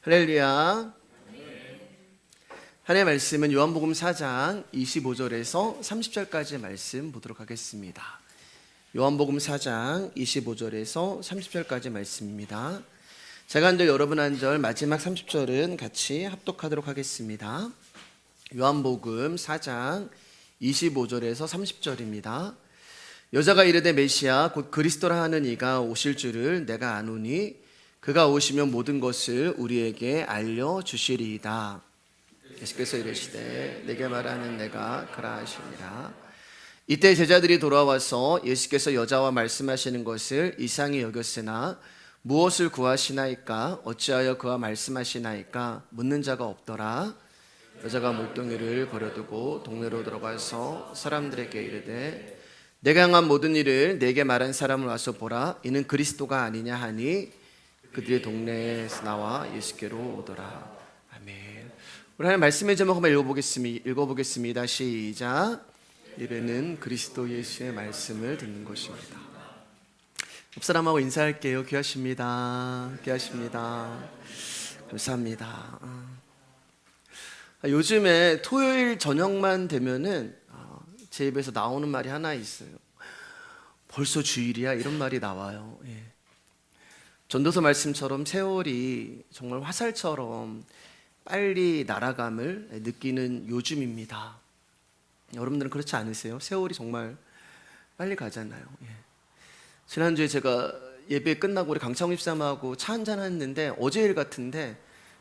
할렐루야. 하나님의 말씀은 요한복음 4장 25절에서 30절까지의 말씀 보도록 하겠습니다. 요한복음 4장 25절에서 30절까지의 말씀입니다. 제가 한 절, 여러분 한 절, 마지막 30절은 같이 합독하도록 하겠습니다. 요한복음 4장 25절에서 30절입니다. 여자가 이르되 메시아 곧 그리스도라 하는 이가 오실 줄을 내가 아노니 그가 오시면 모든 것을 우리에게 알려주시리이다. 예수께서 이르시되 내게 말하는 내가 그라 하시니라. 이때 제자들이 돌아와서 예수께서 여자와 말씀하시는 것을 이상히 여겼으나 무엇을 구하시나이까 어찌하여 그와 말씀하시나이까 묻는 자가 없더라. 여자가 물동이를 버려두고 동네로 들어가서 사람들에게 이르되 내가 행한 모든 일을 내게 말한 사람을 와서 보라. 이는 그리스도가 아니냐 하니 그들의 동네에서 나와 예수께로 오더라. 아멘. 우리 하나님 말씀의 제목 한번 읽어보겠습니다. 시작. 예배는 그리스도 예수의 말씀을 듣는 것입니다. 옆 사람하고 인사할게요. 귀하십니다. 귀하십니다. 감사합니다. 요즘에 토요일 저녁만 되면은 제 입에서 나오는 말이 하나 있어요. 벌써 주일이야? 이런 말이 나와요. 예. 전도서 말씀처럼 세월이 정말 화살처럼 빨리 날아감을 느끼는 요즘입니다. 여러분들은 그렇지 않으세요? 세월이 정말 빨리 가잖아요. 예. 지난주에 제가 예배 끝나고 우리 강창훈 집사님하고 차 한잔 했는데 어제 일 같은데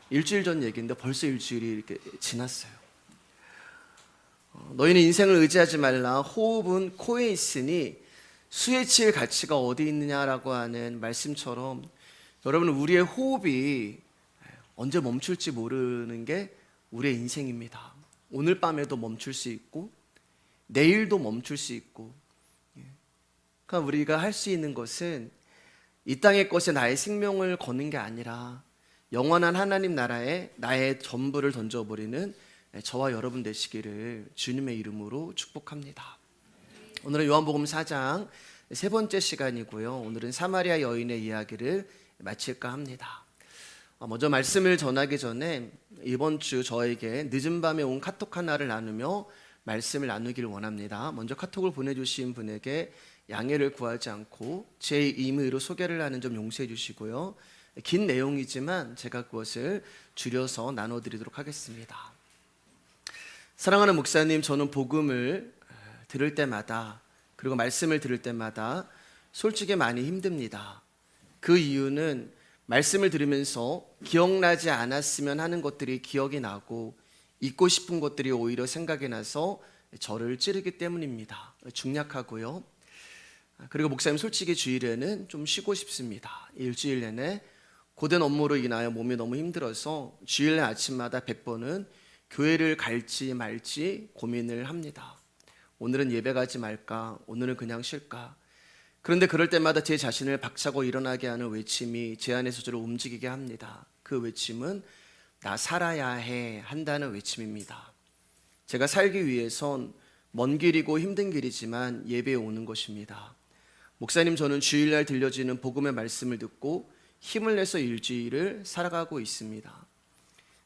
일주일 전 얘기인데 벌써 일주일이 이렇게 지났어요. 너희는 인생을 의지하지 말라. 호흡은 코에 있으니 수에 칠 가치가 어디 있느냐라고 하는 말씀처럼 여러분, 우리의 호흡이 언제 멈출지 모르는 게 우리의 인생입니다. 오늘 밤에도 멈출 수 있고 내일도 멈출 수 있고, 그러니까 우리가 할 수 있는 것은 이 땅의 것에 나의 생명을 거는 게 아니라 영원한 하나님 나라에 나의 전부를 던져버리는 저와 여러분 되시기를 주님의 이름으로 축복합니다. 오늘은 요한복음 4장 세 번째 시간이고요. 오늘은 사마리아 여인의 이야기를 마칠까 합니다. 먼저 말씀을 전하기 전에 이번 주 저에게 늦은 밤에 온 카톡 하나를 나누며 말씀을 나누기를 원합니다. 먼저 카톡을 보내주신 분에게 양해를 구하지 않고 제 임의로 소개를 하는 점 용서해 주시고요. 긴 내용이지만 제가 그것을 줄여서 나눠드리도록 하겠습니다. 사랑하는 목사님, 저는 복음을 들을 때마다 그리고 말씀을 들을 때마다 솔직히 많이 힘듭니다. 그 이유는 말씀을 들으면서 기억나지 않았으면 하는 것들이 기억이 나고 잊고 싶은 것들이 오히려 생각이 나서 저를 찌르기 때문입니다. 중약하고요. 그리고 목사님, 솔직히 주일에는 좀 쉬고 싶습니다. 일주일 내내 고된 업무로 인하여 몸이 너무 힘들어서 주일날 아침마다 100번은 교회를 갈지 말지 고민을 합니다. 오늘은 예배 가지 말까? 오늘은 그냥 쉴까? 그런데 그럴 때마다 제 자신을 박차고 일어나게 하는 외침이 제 안에서 저를 움직이게 합니다. 그 외침은 나 살아야 해 한다는 외침입니다. 제가 살기 위해선 먼 길이고 힘든 길이지만 예배에 오는 것입니다. 목사님, 저는 주일날 들려지는 복음의 말씀을 듣고 힘을 내서 일주일을 살아가고 있습니다.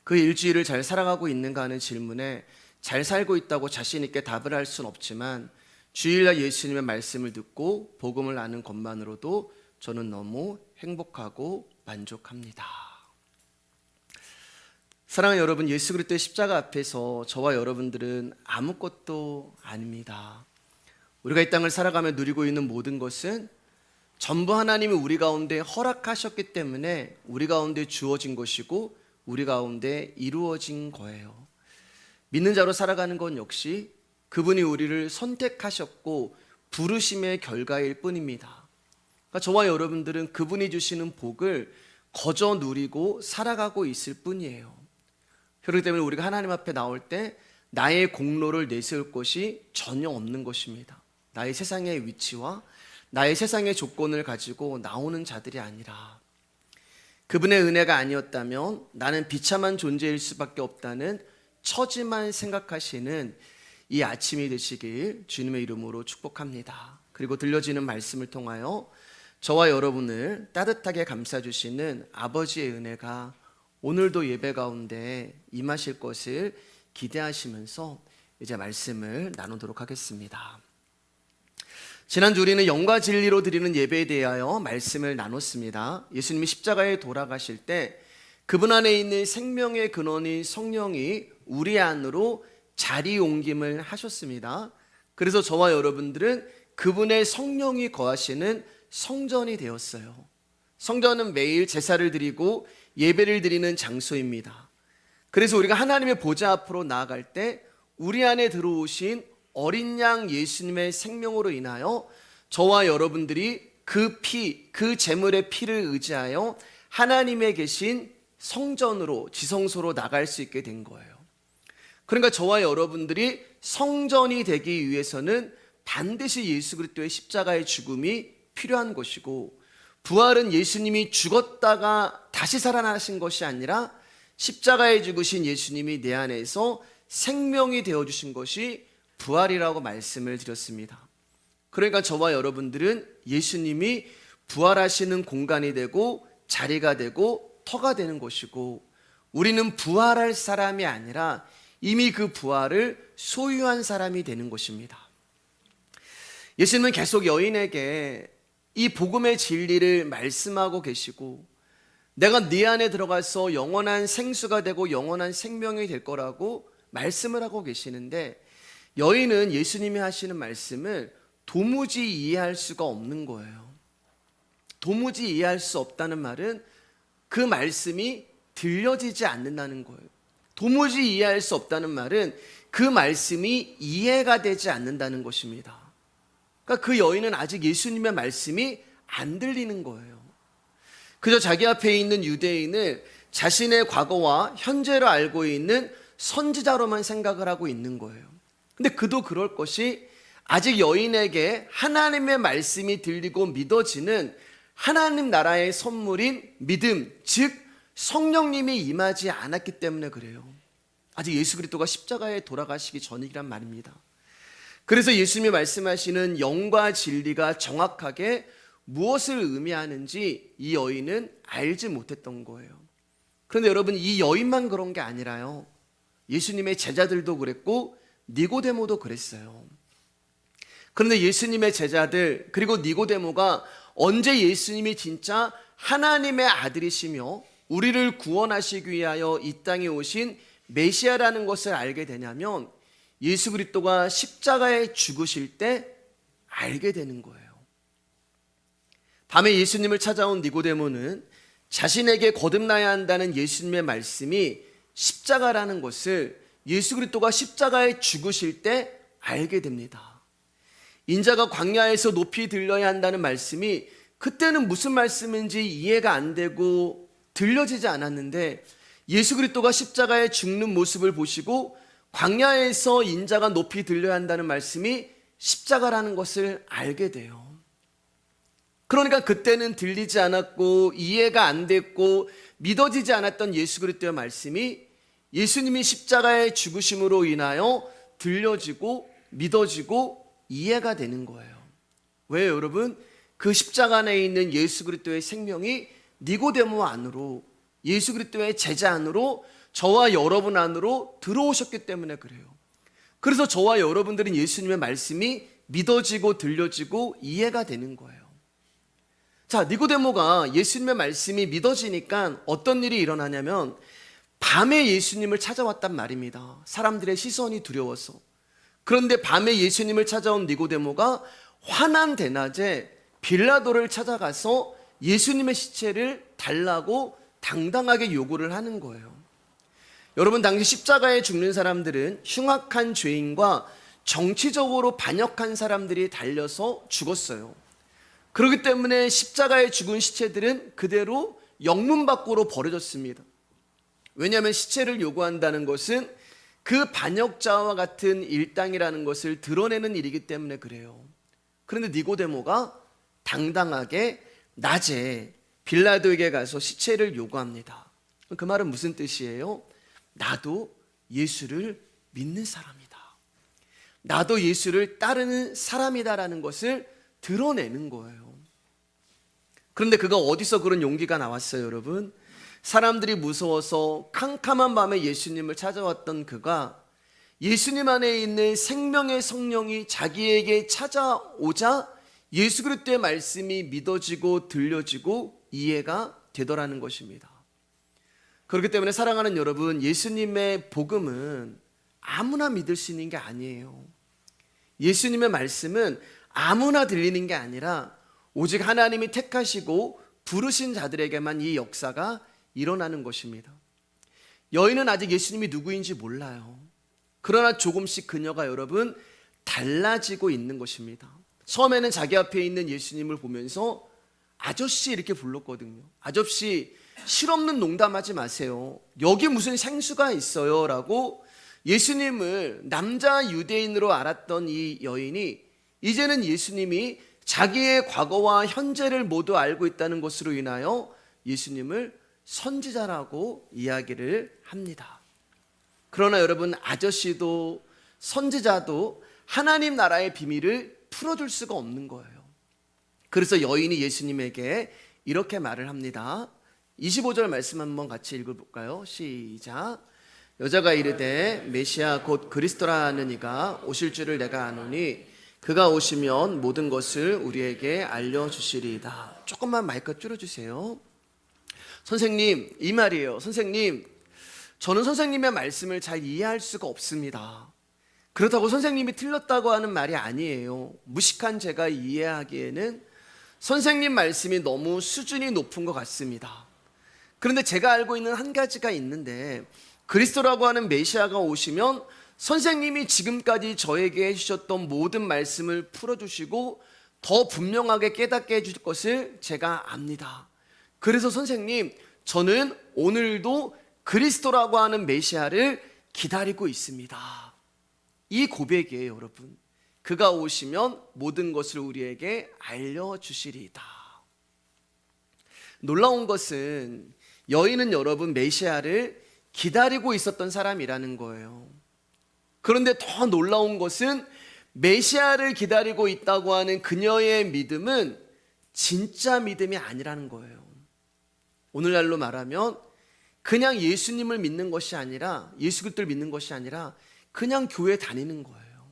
그 일주일을 잘 살아가고 있는가 하는 질문에 잘 살고 있다고 자신 있게 답을 할 수는 없지만 주일날 예수님의 말씀을 듣고 복음을 아는 것만으로도 저는 너무 행복하고 만족합니다. 사랑하는 여러분, 예수 그리스도의 십자가 앞에서 저와 여러분들은 아무것도 아닙니다. 우리가 이 땅을 살아가며 누리고 있는 모든 것은 전부 하나님이 우리 가운데 허락하셨기 때문에 우리 가운데 주어진 것이고 우리 가운데 이루어진 거예요. 믿는 자로 살아가는 건 역시 그분이 우리를 선택하셨고 부르심의 결과일 뿐입니다. 그러니까 저와 여러분들은 그분이 주시는 복을 거저 누리고 살아가고 있을 뿐이에요. 그렇기 때문에 우리가 하나님 앞에 나올 때 나의 공로를 내세울 것이 전혀 없는 것입니다. 나의 세상의 위치와 나의 세상의 조건을 가지고 나오는 자들이 아니라 그분의 은혜가 아니었다면 나는 비참한 존재일 수밖에 없다는 처지만 생각하시는 이 아침이 되시길 주님의 이름으로 축복합니다. 그리고 들려지는 말씀을 통하여 저와 여러분을 따뜻하게 감싸주시는 아버지의 은혜가 오늘도 예배 가운데 임하실 것을 기대하시면서 이제 말씀을 나누도록 하겠습니다. 지난주 우리는 영과 진리로 드리는 예배에 대하여 말씀을 나눴습니다. 예수님이 십자가에 돌아가실 때 그분 안에 있는 생명의 근원인 성령이 우리 안으로 자리 옮김을 하셨습니다. 그래서 저와 여러분들은 그분의 성령이 거하시는 성전이 되었어요. 성전은 매일 제사를 드리고 예배를 드리는 장소입니다. 그래서 우리가 하나님의 보좌 앞으로 나아갈 때 우리 안에 들어오신 어린 양 예수님의 생명으로 인하여 저와 여러분들이 그 피, 그 제물의 피를 의지하여 하나님의 계신 성전으로, 지성소로 나갈 수 있게 된 거예요. 그러니까 저와 여러분들이 성전이 되기 위해서는 반드시 예수 그리스도의 십자가의 죽음이 필요한 것이고, 부활은 예수님이 죽었다가 다시 살아나신 것이 아니라 십자가에 죽으신 예수님이 내 안에서 생명이 되어주신 것이 부활이라고 말씀을 드렸습니다. 그러니까 저와 여러분들은 예수님이 부활하시는 공간이 되고 자리가 되고 터가 되는 것이고, 우리는 부활할 사람이 아니라 이미 그 부활을 소유한 사람이 되는 것입니다. 예수님은 계속 여인에게 이 복음의 진리를 말씀하고 계시고, 내가 네 안에 들어가서 영원한 생수가 되고 영원한 생명이 될 거라고 말씀을 하고 계시는데, 여인은 예수님이 하시는 말씀을 도무지 이해할 수가 없는 거예요. 도무지 이해할 수 없다는 말은 그 말씀이 들려지지 않는다는 거예요. 도무지 이해할 수 없다는 말은 그 말씀이 이해가 되지 않는다는 것입니다. 그러니까 그 여인은 아직 예수님의 말씀이 안 들리는 거예요. 그저 자기 앞에 있는 유대인을 자신의 과거와 현재로 알고 있는 선지자로만 생각을 하고 있는 거예요. 근데 그도 그럴 것이 아직 여인에게 하나님의 말씀이 들리고 믿어지는 하나님 나라의 선물인 믿음, 즉 성령님이 임하지 않았기 때문에 그래요. 아직 예수 그리스도가 십자가에 돌아가시기 전이란 말입니다. 그래서 예수님이 말씀하시는 영과 진리가 정확하게 무엇을 의미하는지 이 여인은 알지 못했던 거예요. 그런데 여러분, 이 여인만 그런 게 아니라요, 예수님의 제자들도 그랬고 니고데모도 그랬어요. 그런데 예수님의 제자들 그리고 니고데모가 언제 예수님이 진짜 하나님의 아들이시며 우리를 구원하시기 위하여 이 땅에 오신 메시아라는 것을 알게 되냐면 예수 그리스도가 십자가에 죽으실 때 알게 되는 거예요. 밤에 예수님을 찾아온 니고데모는 자신에게 거듭나야 한다는 예수님의 말씀이 십자가라는 것을 예수 그리스도가 십자가에 죽으실 때 알게 됩니다. 인자가 광야에서 높이 들려야 한다는 말씀이 그때는 무슨 말씀인지 이해가 안 되고 들려지지 않았는데, 예수 그리스도가 십자가에 죽는 모습을 보시고 광야에서 인자가 높이 들려야 한다는 말씀이 십자가라는 것을 알게 돼요. 그러니까 그때는 들리지 않았고 이해가 안 됐고 믿어지지 않았던 예수 그리스도의 말씀이 예수님이 십자가에 죽으심으로 인하여 들려지고 믿어지고 이해가 되는 거예요. 왜 여러분? 그 십자가 안에 있는 예수 그리스도의 생명이 니고데모 안으로, 예수 그리스도의 제자 안으로, 저와 여러분 안으로 들어오셨기 때문에 그래요. 그래서 저와 여러분들은 예수님의 말씀이 믿어지고 들려지고 이해가 되는 거예요. 자, 니고데모가 예수님의 말씀이 믿어지니까 어떤 일이 일어나냐면 밤에 예수님을 찾아왔단 말입니다. 사람들의 시선이 두려워서. 그런데 밤에 예수님을 찾아온 니고데모가 환한 대낮에 빌라도를 찾아가서 예수님의 시체를 달라고 당당하게 요구를 하는 거예요. 여러분, 당시 십자가에 죽는 사람들은 흉악한 죄인과 정치적으로 반역한 사람들이 달려서 죽었어요. 그렇기 때문에 십자가에 죽은 시체들은 그대로 영문 밖으로 버려졌습니다. 왜냐하면 시체를 요구한다는 것은 그 반역자와 같은 일당이라는 것을 드러내는 일이기 때문에 그래요. 그런데 니고데모가 당당하게 낮에 빌라도에게 가서 시체를 요구합니다. 그 말은 무슨 뜻이에요? 나도 예수를 믿는 사람이다. 나도 예수를 따르는 사람이다라는 것을 드러내는 거예요. 그런데 그가 어디서 그런 용기가 나왔어요, 여러분? 사람들이 무서워서 캄캄한 밤에 예수님을 찾아왔던 그가 예수님 안에 있는 생명의 성령이 자기에게 찾아오자 예수 그리스도의 말씀이 믿어지고 들려지고 이해가 되더라는 것입니다. 그렇기 때문에 사랑하는 여러분, 예수님의 복음은 아무나 믿을 수 있는 게 아니에요. 예수님의 말씀은 아무나 들리는 게 아니라 오직 하나님이 택하시고 부르신 자들에게만 이 역사가 일어나는 것입니다. 여인은 아직 예수님이 누구인지 몰라요. 그러나 조금씩 그녀가 여러분 달라지고 있는 것입니다. 처음에는 자기 앞에 있는 예수님을 보면서 아저씨 이렇게 불렀거든요. 아저씨, 실없는 농담하지 마세요. 여기 무슨 생수가 있어요 라고 예수님을 남자 유대인으로 알았던 이 여인이 이제는 예수님이 자기의 과거와 현재를 모두 알고 있다는 것으로 인하여 예수님을 선지자라고 이야기를 합니다. 그러나 여러분, 아저씨도 선지자도 하나님 나라의 비밀을 풀어줄 수가 없는 거예요. 그래서 여인이 예수님에게 이렇게 말을 합니다. 25절 말씀 한번 같이 읽어볼까요? 시작. 여자가 이르되 메시아 곧 그리스도라는 이가 오실 줄을 내가 아노니 그가 오시면 모든 것을 우리에게 알려주시리이다. 조금만 마이크 줄여주세요. 선생님, 이 말이에요. 선생님, 저는 선생님의 말씀을 잘 이해할 수가 없습니다. 그렇다고 선생님이 틀렸다고 하는 말이 아니에요. 무식한 제가 이해하기에는 선생님 말씀이 너무 수준이 높은 것 같습니다. 그런데 제가 알고 있는 한 가지가 있는데, 그리스도라고 하는 메시아가 오시면 선생님이 지금까지 저에게 해주셨던 모든 말씀을 풀어주시고 더 분명하게 깨닫게 해줄 것을 제가 압니다. 그래서 선생님, 저는 오늘도 그리스도라고 하는 메시아를 기다리고 있습니다. 이 고백이에요, 여러분. 그가 오시면 모든 것을 우리에게 알려주시리이다. 놀라운 것은 여인은 여러분 메시아를 기다리고 있었던 사람이라는 거예요. 그런데 더 놀라운 것은 메시아를 기다리고 있다고 하는 그녀의 믿음은 진짜 믿음이 아니라는 거예요. 오늘날로 말하면 그냥 예수님을 믿는 것이 아니라, 예수 그리스도를 믿는 것이 아니라 그냥 교회 다니는 거예요.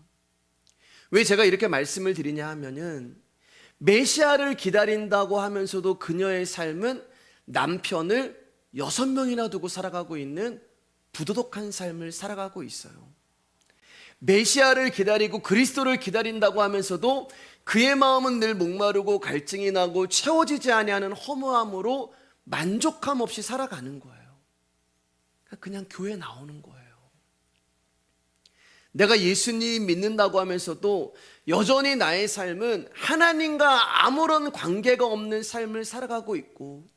왜 제가 이렇게 말씀을 드리냐 하면은 메시아를 기다린다고 하면서도 그녀의 삶은 남편을 6명이나 두고 살아가고 있는 부도덕한 삶을 살아가고 있어요. 메시아를 기다리고 그리스도를 기다린다고 하면서도 그의 마음은 늘 목마르고 갈증이 나고 채워지지 아니하는 허무함으로 만족함 없이 살아가는 거예요. 그냥 교회 나오는 거예요. 내가 예수님 믿는다고 하면서도 여전히 나의 삶은 하나님과 아무런 관계가 없는 삶을 살아가고 있고,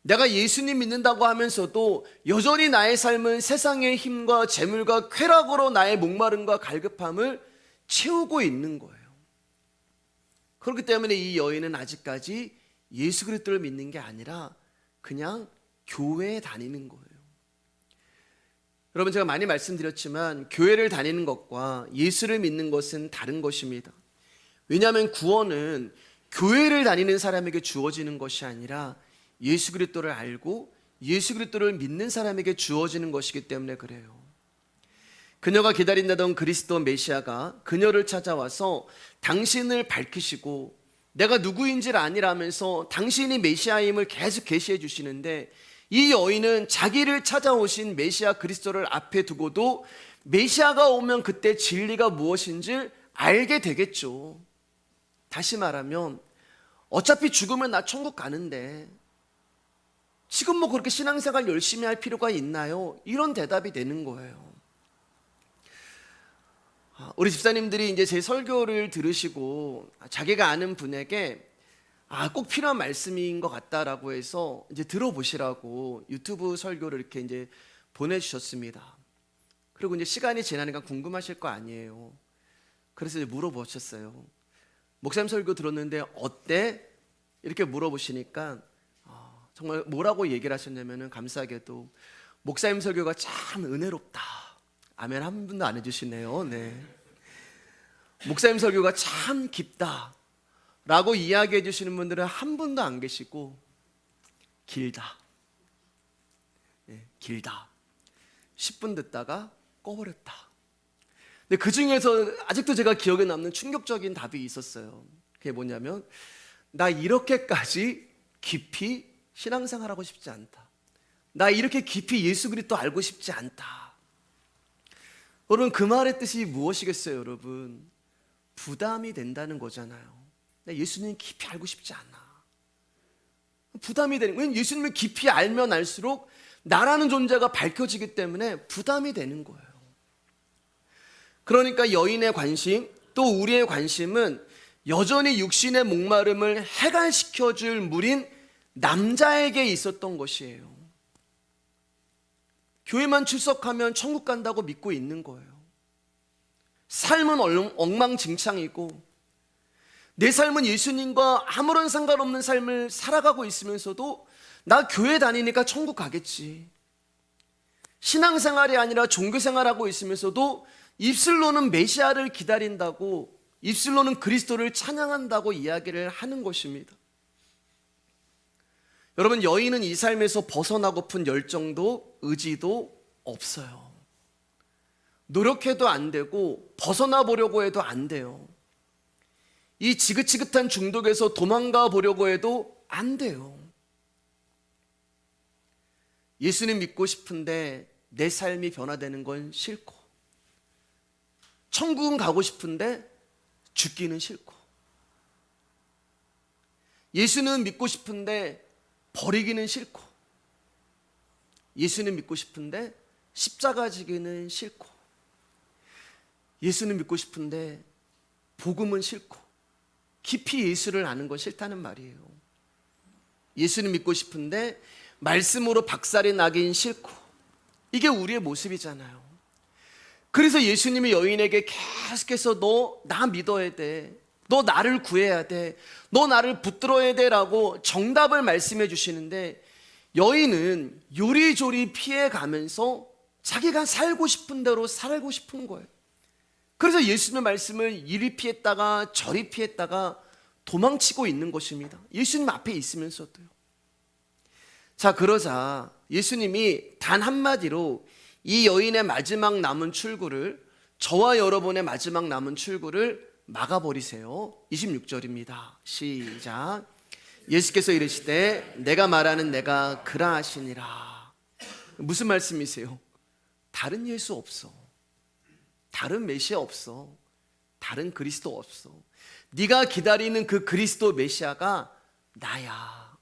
내가 예수님 믿는다고 하면서도 여전히 나의 삶은 세상의 힘과 재물과 쾌락으로 나의 목마름과 갈급함을 채우고 있는 거예요. 그렇기 때문에 이 여인은 아직까지 예수 그리스도를 믿는 게 아니라 그냥 교회에 다니는 거예요. 여러분, 제가 많이 말씀드렸지만 교회를 다니는 것과 예수를 믿는 것은 다른 것입니다. 왜냐하면 구원은 교회를 다니는 사람에게 주어지는 것이 아니라 예수 그리스도를 알고 예수 그리스도를 믿는 사람에게 주어지는 것이기 때문에 그래요. 그녀가 기다린다던 그리스도 메시아가 그녀를 찾아와서 당신을 밝히시고 내가 누구인지를 아니라면서 당신이 메시아임을 계속 계시해 주시는데, 이 여인은 자기를 찾아오신 메시아 그리스도를 앞에 두고도 메시아가 오면 그때 진리가 무엇인지 알게 되겠죠. 다시 말하면 어차피 죽으면 나 천국 가는데 지금 뭐 그렇게 신앙생활 열심히 할 필요가 있나요? 이런 대답이 되는 거예요. 우리 집사님들이 이제 제 설교를 들으시고 자기가 아는 분에게 꼭 필요한 말씀인 것 같다라고 해서 이제 들어보시라고 유튜브 설교를 이렇게 이제 보내주셨습니다. 그리고 이제 시간이 지나니까 궁금하실 거 아니에요. 그래서 이제 물어보셨어요. 목사님 설교 들었는데 어때? 이렇게 물어보시니까 정말 뭐라고 얘기를 하셨냐면은 감사하게도 목사님 설교가 참 은혜롭다. 아멘 한 분도 안 해주시네요. 네. 목사님 설교가 참 깊다 라고 이야기해 주시는 분들은 한 분도 안 계시고, 길다. 길다. 10분 듣다가 꺼버렸다. 근데 그 중에서 아직도 제가 기억에 남는 충격적인 답이 있었어요. 그게 뭐냐면, 나 이렇게까지 깊이 신앙생활하고 싶지 않다. 나 이렇게 깊이 예수 그리스도 알고 싶지 않다. 여러분, 그 말의 뜻이 무엇이겠어요, 여러분? 부담이 된다는 거잖아요. 나 예수님 깊이 알고 싶지 않아. 부담이 되는 거예요. 예수님을 깊이 알면 알수록 나라는 존재가 밝혀지기 때문에 부담이 되는 거예요. 그러니까 여인의 관심, 또 우리의 관심은 여전히 육신의 목마름을 해갈시켜줄 물인 남자에게 있었던 것이에요. 교회만 출석하면 천국 간다고 믿고 있는 거예요. 삶은 엉망진창이고 내 삶은 예수님과 아무런 상관없는 삶을 살아가고 있으면서도 나 교회 다니니까 천국 가겠지. 신앙생활이 아니라 종교생활하고 있으면서도 입술로는 메시아를 기다린다고, 입술로는 그리스도를 찬양한다고 이야기를 하는 것입니다. 여러분, 여인은 이 삶에서 벗어나고픈 열정도 의지도 없어요. 노력해도 안 되고 벗어나 보려고 해도 안 돼요. 이 지긋지긋한 중독에서 도망가 보려고 해도 안 돼요. 예수님 믿고 싶은데 내 삶이 변화되는 건 싫고, 천국은 가고 싶은데 죽기는 싫고, 예수는 믿고 싶은데 버리기는 싫고, 예수는 믿고 싶은데 십자가 지기는 싫고, 예수는 믿고 싶은데 복음은 싫고, 깊이 예수를 아는 건 싫다는 말이에요. 예수는 믿고 싶은데 말씀으로 박살이 나긴 싫고, 이게 우리의 모습이잖아요. 그래서 예수님이 여인에게 계속해서 너 나 믿어야 돼, 너 나를 구해야 돼, 너 나를 붙들어야 돼 라고 정답을 말씀해 주시는데, 여인은 요리조리 피해가면서 자기가 살고 싶은 대로 살고 싶은 거예요. 그래서 예수님의 말씀을 이리 피했다가 저리 피했다가 도망치고 있는 것입니다. 예수님 앞에 있으면서도요. 자, 그러자 예수님이 단 한마디로 이 여인의 마지막 남은 출구를, 저와 여러분의 마지막 남은 출구를 막아버리세요. 26절입니다. 시작. 예수께서 이르시되 내가 말하는 내가 그라 하시니라. 무슨 말씀이세요? 다른 예수 없어. 다른 메시아 없어. 다른 그리스도 없어. 네가 기다리는 그 그리스도 메시아가 나야.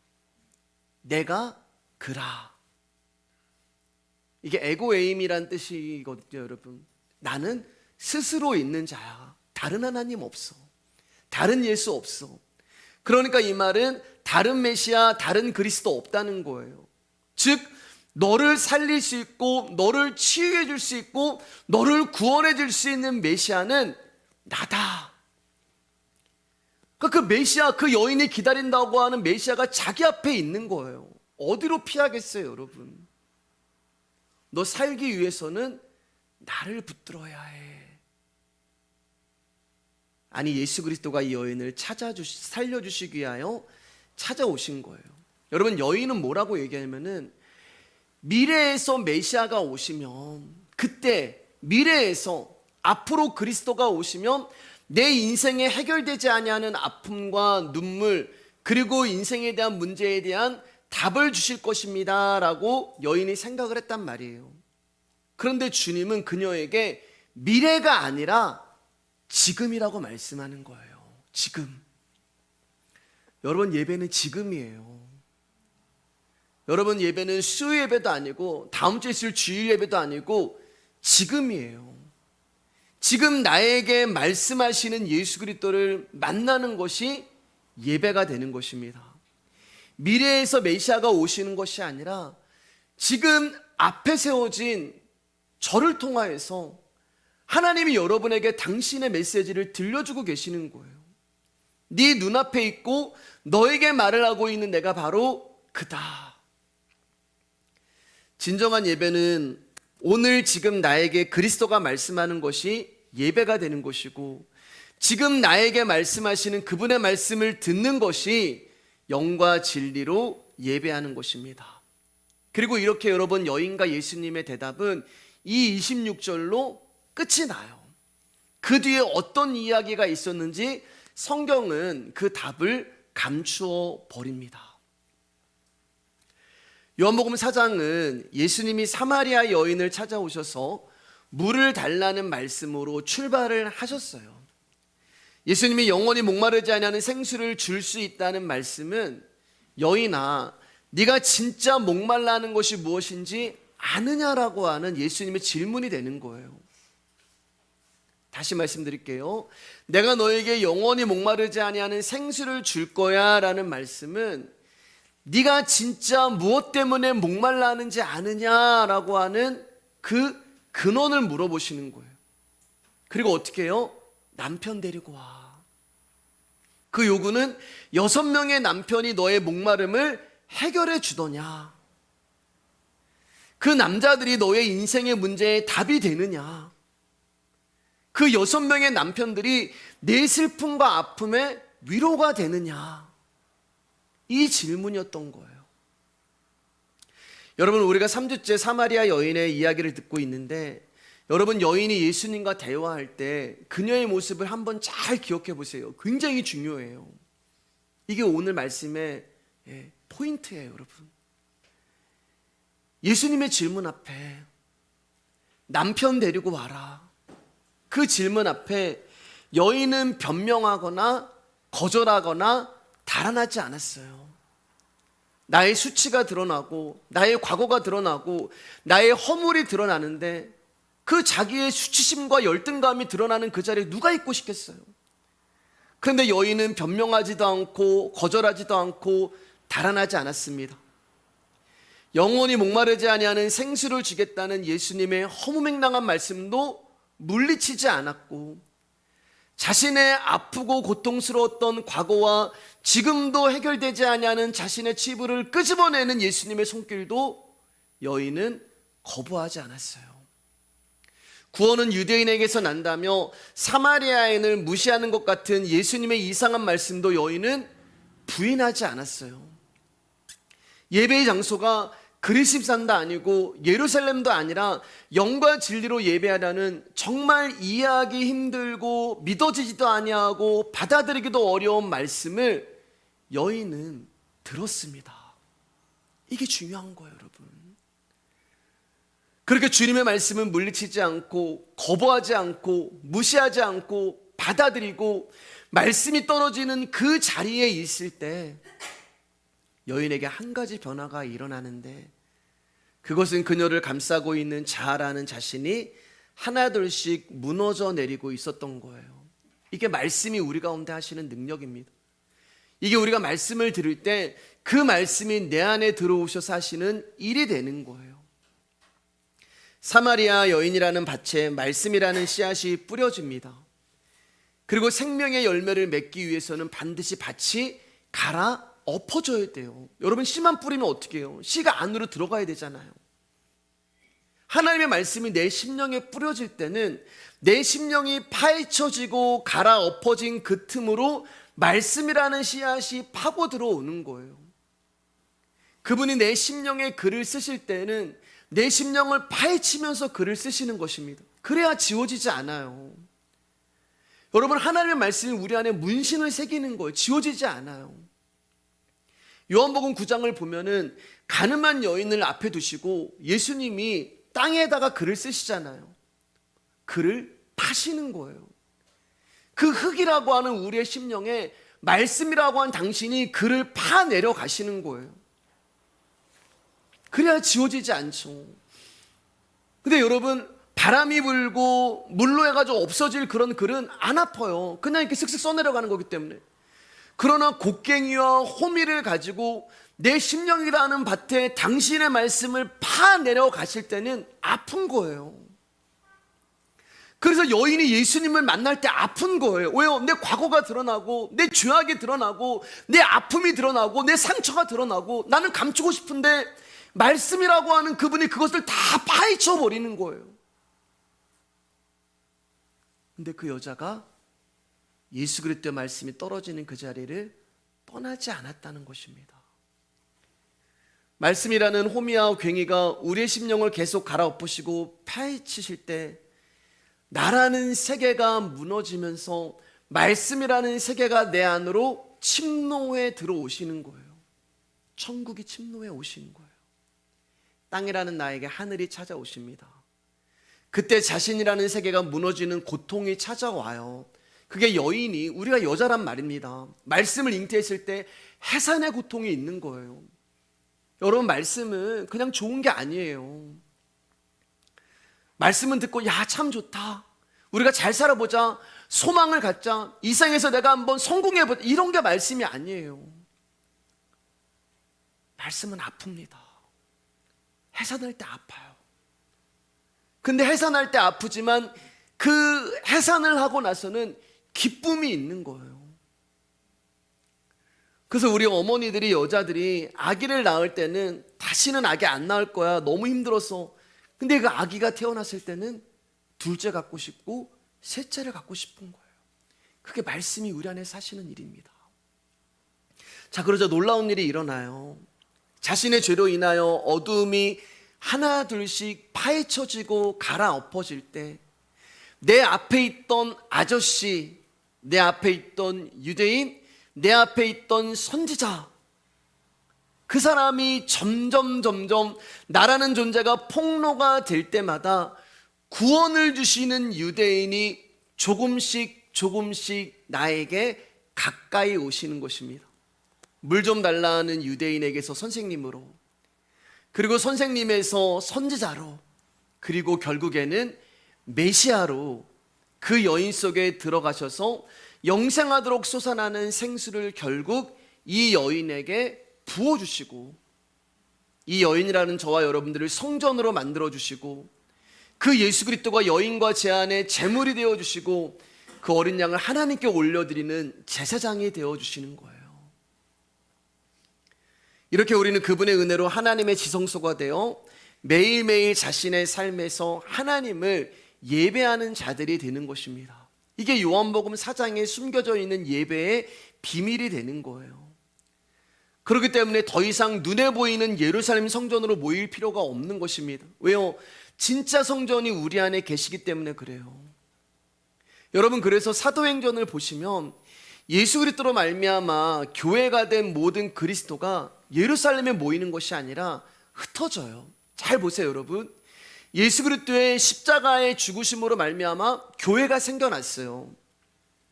내가 그라. 이게 에고에임이란 뜻이거든요, 여러분. 나는 스스로 있는 자야. 다른 하나님 없어. 다른 예수 없어. 그러니까 이 말은 다른 메시아, 다른 그리스도 없다는 거예요. 즉, 너를 살릴 수 있고, 너를 치유해 줄 수 있고, 너를 구원해 줄 수 있는 메시아는 나다. 그러니까 그 메시아, 그 여인이 기다린다고 하는 메시아가 자기 앞에 있는 거예요. 어디로 피하겠어요, 여러분? 너 살기 위해서는 나를 붙들어야 해. 아니, 예수 그리스도가 이 여인을 살려주시기 위하여 찾아오신 거예요. 여러분, 여인은 뭐라고 얘기하냐면은, 미래에서 메시아가 오시면, 그때 미래에서 앞으로 그리스도가 오시면 내 인생에 해결되지 아니하는 아픔과 눈물, 그리고 인생에 대한 문제에 대한 답을 주실 것입니다 라고 여인이 생각을 했단 말이에요. 그런데 주님은 그녀에게 미래가 아니라 지금이라고 말씀하는 거예요. 지금. 여러분, 예배는 지금이에요. 여러분, 예배는 수요 예배도 아니고 다음 주에 있을 주일 예배도 아니고 지금이에요. 지금 나에게 말씀하시는 예수 그리스도를 만나는 것이 예배가 되는 것입니다. 미래에서 메시아가 오시는 것이 아니라 지금 앞에 세워진 저를 통하여서 하나님이 여러분에게 당신의 메시지를 들려주고 계시는 거예요. 네 눈앞에 있고 너에게 말을 하고 있는 내가 바로 그다. 진정한 예배는 오늘 지금 나에게 그리스도가 말씀하는 것이 예배가 되는 것이고, 지금 나에게 말씀하시는 그분의 말씀을 듣는 것이 영과 진리로 예배하는 것입니다. 그리고 이렇게 여러분 여인과 예수님의 대답은 이 26절로 끝이 나요. 그 뒤에 어떤 이야기가 있었는지 성경은 그 답을 감추어 버립니다. 요한복음 4장은 예수님이 사마리아 여인을 찾아오셔서 물을 달라는 말씀으로 출발을 하셨어요. 예수님이 영원히 목마르지 아니하는 생수를 줄 수 있다는 말씀은 여인아, 네가 진짜 목말라는 것이 무엇인지 아느냐라고 하는 예수님의 질문이 되는 거예요. 다시 말씀드릴게요. 내가 너에게 영원히 목마르지 아니하는 생수를 줄 거야 라는 말씀은 네가 진짜 무엇 때문에 목말라 하는지 아느냐라고 하는 그 근원을 물어보시는 거예요. 그리고 어떻게 해요? 남편 데리고 와. 그 요구는 6명의 남편이 너의 목마름을 해결해 주더냐? 그 남자들이 너의 인생의 문제에 답이 되느냐? 그 6명의 남편들이 내 슬픔과 아픔에 위로가 되느냐? 이 질문이었던 거예요. 여러분, 우리가 3주째 사마리아 여인의 이야기를 듣고 있는데 여러분, 여인이 예수님과 대화할 때 그녀의 모습을 한번 잘 기억해 보세요. 굉장히 중요해요. 이게 오늘 말씀의 포인트예요, 여러분. 예수님의 질문 앞에 남편 데리고 와라. 그 질문 앞에 여인은 변명하거나 거절하거나 달아나지 않았어요. 나의 수치가 드러나고 나의 과거가 드러나고 나의 허물이 드러나는데 그 자기의 수치심과 열등감이 드러나는 그 자리에 누가 있고 싶겠어요? 그런데 여인은 변명하지도 않고 거절하지도 않고 달아나지 않았습니다. 영원히 목마르지 아니하는 생수를 주겠다는 예수님의 허무맹랑한 말씀도 물리치지 않았고 자신의 아프고 고통스러웠던 과거와 지금도 해결되지 아니하는 자신의 치부를 끄집어내는 예수님의 손길도 여인은 거부하지 않았어요. 구원은 유대인에게서 난다며 사마리아인을 무시하는 것 같은 예수님의 이상한 말씀도 여인은 부인하지 않았어요. 예배의 장소가 그리스산도 아니고 예루살렘도 아니라 영과 진리로 예배하라는 정말 이해하기 힘들고 믿어지지도 아니하고 받아들이기도 어려운 말씀을 여인은 들었습니다. 이게 중요한 거예요, 여러분. 그렇게 주님의 말씀은 물리치지 않고 거부하지 않고 무시하지 않고 받아들이고 말씀이 떨어지는 그 자리에 있을 때 여인에게 한 가지 변화가 일어나는데 그것은 그녀를 감싸고 있는 자아라는 자신이 하나둘씩 무너져 내리고 있었던 거예요. 이게 말씀이 우리 가운데 하시는 능력입니다. 이게 우리가 말씀을 들을 때 그 말씀이 내 안에 들어오셔서 하시는 일이 되는 거예요. 사마리아 여인이라는 밭에 말씀이라는 씨앗이 뿌려집니다. 그리고 생명의 열매를 맺기 위해서는 반드시 밭이 갈아 엎어져야 돼요. 여러분, 씨만 뿌리면 어떻게 해요? 씨가 안으로 들어가야 되잖아요. 하나님의 말씀이 내 심령에 뿌려질 때는 내 심령이 파헤쳐지고 갈아 엎어진 그 틈으로 말씀이라는 씨앗이 파고 들어오는 거예요. 그분이 내 심령에 글을 쓰실 때는 내 심령을 파헤치면서 글을 쓰시는 것입니다. 그래야 지워지지 않아요. 여러분, 하나님의 말씀이 우리 안에 문신을 새기는 거예요. 지워지지 않아요. 요한복음 9장을 보면은 가늠한 여인을 앞에 두시고 예수님이 땅에다가 글을 쓰시잖아요. 글을 파시는 거예요. 그 흙이라고 하는 우리의 심령에 말씀이라고 한 당신이 글을 파내려 가시는 거예요. 그래야 지워지지 않죠. 근데 여러분, 바람이 불고 물로 해가지고 없어질 그런 글은 안 아파요. 그냥 이렇게 슥슥 써내려가는 거기 때문에. 그러나 곡괭이와 호미를 가지고 내 심령이라는 밭에 당신의 말씀을 파내려 가실 때는 아픈 거예요. 그래서 여인이 예수님을 만날 때 아픈 거예요. 왜요? 내 과거가 드러나고 내 죄악이 드러나고 내 아픔이 드러나고 내 상처가 드러나고 나는 감추고 싶은데 말씀이라고 하는 그분이 그것을 다 파헤쳐 버리는 거예요. 근데 그 여자가 예수 그리스도의 말씀이 떨어지는 그 자리를 떠나지 않았다는 것입니다. 말씀이라는 호미와 괭이가 우리의 심령을 계속 갈아엎으시고 파헤치실 때 나라는 세계가 무너지면서 말씀이라는 세계가 내 안으로 침노해 들어오시는 거예요. 천국이 침노해 오시는 거예요. 땅이라는 나에게 하늘이 찾아오십니다. 그때 자신이라는 세계가 무너지는 고통이 찾아와요. 그게 여인이, 우리가 여자란 말입니다. 말씀을 잉태했을 때 해산의 고통이 있는 거예요. 여러분, 말씀은 그냥 좋은 게 아니에요. 말씀은 듣고 야, 참 좋다, 우리가 잘 살아보자, 소망을 갖자, 이 세상에서 내가 한번 성공해보자, 이런 게 말씀이 아니에요. 말씀은 아픕니다. 해산할 때 아파요. 근데 해산할 때 아프지만 그 해산을 하고 나서는 기쁨이 있는 거예요. 그래서 우리 어머니들이, 여자들이 아기를 낳을 때는 다시는 아기 안 낳을 거야, 너무 힘들어서. 근데 그 아기가 태어났을 때는 둘째 갖고 싶고 셋째를 갖고 싶은 거예요. 그게 말씀이 우리 안에 사시는 일입니다. 자, 그러자 놀라운 일이 일어나요. 자신의 죄로 인하여 어두움이 하나 둘씩 파헤쳐지고 갈아엎어질 때 내 앞에 있던 아저씨, 내 앞에 있던 유대인, 내 앞에 있던 선지자, 그 사람이 점점 나라는 존재가 폭로가 될 때마다 구원을 주시는 유대인이 조금씩 나에게 가까이 오시는 것입니다. 물 좀 달라는 유대인에게서 선생님으로, 그리고 선생님에서 선지자로, 그리고 결국에는 메시아로 그 여인 속에 들어가셔서 영생하도록 솟아나는 생수를 결국 이 여인에게 부어주시고, 이 여인이라는 저와 여러분들을 성전으로 만들어주시고, 그 예수 그리스도가 여인과 제 안에 제물이 되어주시고, 그 어린 양을 하나님께 올려드리는 제사장이 되어주시는 거예요. 이렇게 우리는 그분의 은혜로 하나님의 지성소가 되어 매일매일 자신의 삶에서 하나님을 예배하는 자들이 되는 것입니다. 이게 요한복음 4장에 숨겨져 있는 예배의 비밀이 되는 거예요. 그렇기 때문에 더 이상 눈에 보이는 예루살렘 성전으로 모일 필요가 없는 것입니다. 왜요? 진짜 성전이 우리 안에 계시기 때문에 그래요. 여러분, 그래서 사도행전을 보시면 예수 그리스도로 말미암아 교회가 된 모든 그리스도가 예루살렘에 모이는 것이 아니라 흩어져요. 잘 보세요, 여러분. 예수 그리스도의 십자가의 죽으심으로 말미암아 교회가 생겨났어요.